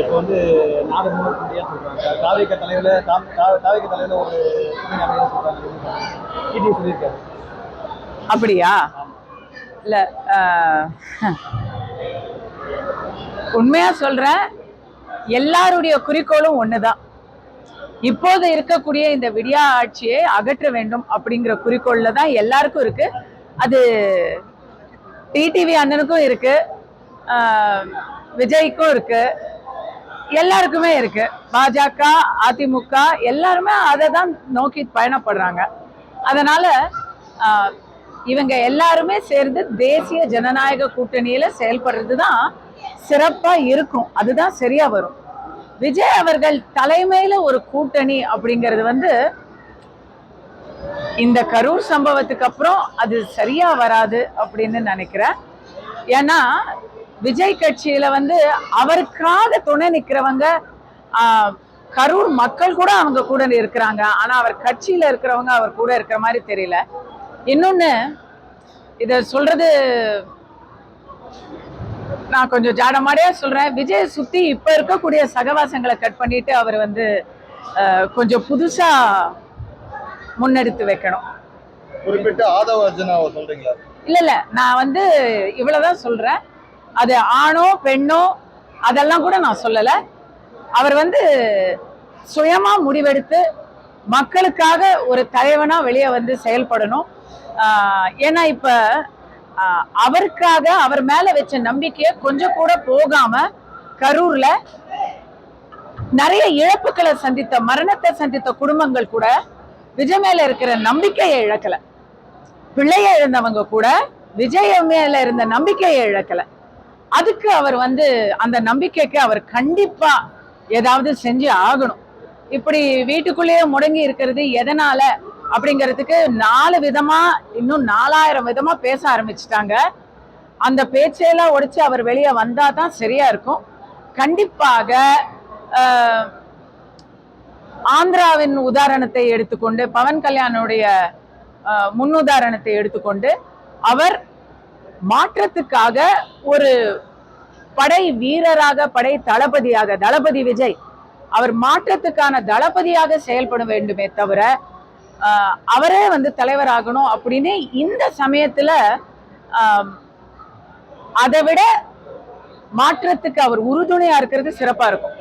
இப்போ வந்து நாடு முன்னோக்கியா சொல்றாங்க. தாவேக தலைவர தாவேக தலைவர ஒரு துணை அமைச்சர் சொல்றாங்க. டிடி சொல்லியிருக்காரு. அப்படியா? இல்ல, உண்மையா சொல்றேன், எல்லாருடைய குறிக்கோளும் ஒண்ணுதான். இப்போது இருக்கக்கூடிய இந்த விடியா ஆட்சியை அகற்ற வேண்டும் அப்படிங்கிற குறிக்கோள்ல தான் எல்லாருக்கும் இருக்கு. அது டிடிவி அண்ணனுக்கும் இருக்கு, விஜய்க்கும் இருக்கு, எல்லாருக்குமே இருக்கு. பாஜக, அதிமுக எல்லாருமே அதை தான் நோக்கி பயணப்படுறாங்க. அதனால இவங்க எல்லாருமே சேர்ந்து தேசிய ஜனநாயக கூட்டணியில செயல்படுறது தான் சிறப்பா இருக்கும். அதுதான் சரியா வரும். விஜய் அவர்கள் தலைமையில ஒரு கூட்டணி அப்படிங்கிறது வந்து இந்த கரூர் சம்பவத்துக்கு அப்புறம் அது சரியா வராது அப்படின்னு நினைக்கிறேன். ஏன்னா விஜய் கட்சியில வந்து அவருக்காக துணை நிக்கிறவங்க, கரூர் மக்கள் கூட அவங்க கூட இருக்கிறாங்க. ஆனா அவர் கட்சியில இருக்கிறவங்க அவர் கூட இருக்கிற மாதிரி தெரியல. இன்னொன்னு, இத சொல்றது நான் கொஞ்சம் ஜாடமாடியா சொல்றேன். விஜய் சுத்தி இப்ப இருக்கக்கூடிய சகவாசங்களை கட் பண்ணிட்டு அவர் வந்து கொஞ்சம் புதுசா முன்னெடுத்து வைக்கணும். குறிப்பிட்ட ஆதவ அர்ஜுனாவை சொல்றீங்களா? இல்ல, நான் வந்து இவ்வளவுதான் சொல்றேன். அது ஆணோ பெண்ணோ அதெல்லாம் கூட நான் சொல்லல. அவர் வந்து சுயமா முடிவெடுத்து மக்களுக்காக ஒரு தலைவனா வெளியே வந்து செயல்படணும். ஏன்னா இப்ப அவருக்காக அவர் மேல வச்ச நம்பிக்கைய கொஞ்சம் கூட போகாம கரூர்ல நிறைய இழப்புகளை சந்தித்த, மரணத்தை சந்தித்த குடும்பங்கள் கூட விஜய் மேல இருக்கிற நம்பிக்கையை இழக்கல. பிள்ளைய இழந்தவங்க கூட விஜய் மேல இருந்த நம்பிக்கையை இழக்கல. அதுக்கு அவர் வந்து அந்த நம்பிக்கைக்கு அவர் கண்டிப்பா ஏதாவது செஞ்சு ஆகணும். இப்படி வீட்டுக்குள்ளேயே முடங்கி இருக்கிறது எதனால அப்படிங்கிறதுக்கு 4 விதமா, இன்னும் 4000 விதமா பேச ஆரம்பிச்சுட்டாங்க. அந்த பேச்சையெல்லாம் உடைச்சு அவர் வெளியே வந்தா தான் சரியா இருக்கும். கண்டிப்பாக ஆந்திராவின் உதாரணத்தை எடுத்துக்கொண்டு, பவன் கல்யாணுடைய முன்னுதாரணத்தை எடுத்துக்கொண்டு, அவர் மாற்றத்துக்காக ஒரு படை வீரராக, படை தளபதியாக, தளபதி விஜய் அவர் மாற்றத்துக்கான தளபதியாக செயல்பட வேண்டுமே தவிர அவரே வந்து தலைவராகணும் அப்படின்னு இந்த சமயத்துல அதை விட மாற்றத்துக்கு அவர் உறுதுணையா இருக்கிறது சிறப்பா இருக்கும்.